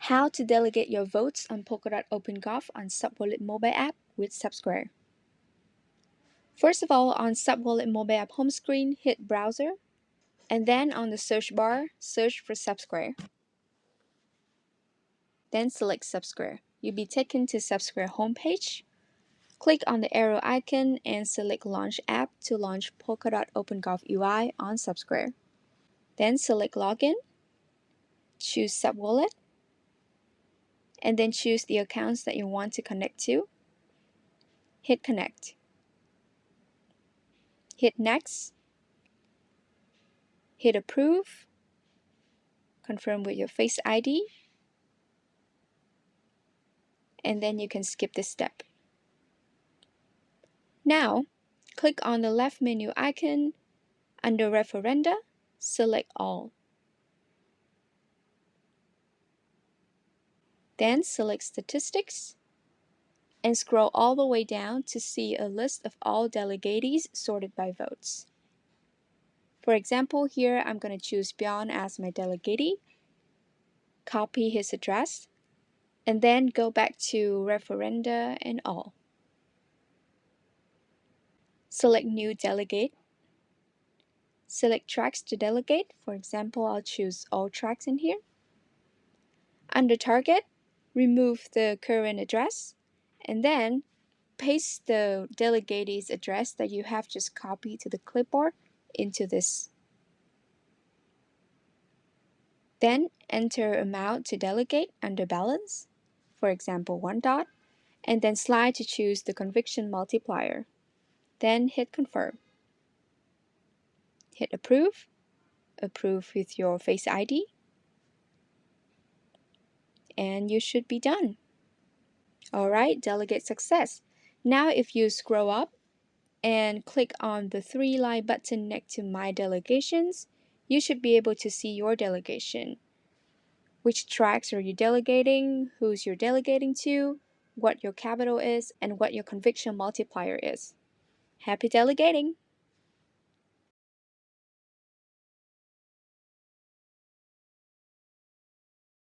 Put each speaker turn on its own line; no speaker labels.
How to delegate your votes on Polkadot OpenGov on SubWallet Mobile App with SubSquare. First of all, on SubWallet Mobile App home screen, hit Browser, and then on the search bar, search for SubSquare. Then select SubSquare. You'll be taken to SubSquare homepage. Click on the arrow icon and select Launch App to launch Polkadot OpenGov UI on SubSquare. Then select Login, choose SubWallet, and then choose the accounts that you want to connect to. Hit Connect. Hit Next. Hit Approve. Confirm with your Face ID. And then you can skip this step. Now, click on the left menu icon. Under Referenda, select All. Then select Statistics and scroll all the way down to see a list of all delegatees sorted by votes. For example, here I'm going to choose Bjorn as my delegatee, copy his address, and then go back to Referenda and All. Select New Delegate. Select Tracks to delegate. For example, I'll choose all tracks in here. Under Target, remove the current address, and then paste the delegatee's address that you have just copied to the clipboard into this. Then enter amount to delegate under Balance, for example 1 dot, and then slide to choose the conviction multiplier. Then hit Confirm. Hit Approve. Approve with your Face ID. And you should be done. Alright, delegate success. Now if you scroll up and click on the 3-line button next to My Delegations, you should be able to see your delegation. Which tracks are you delegating, who's you're delegating to, what your capital is, and what your conviction multiplier is. Happy delegating!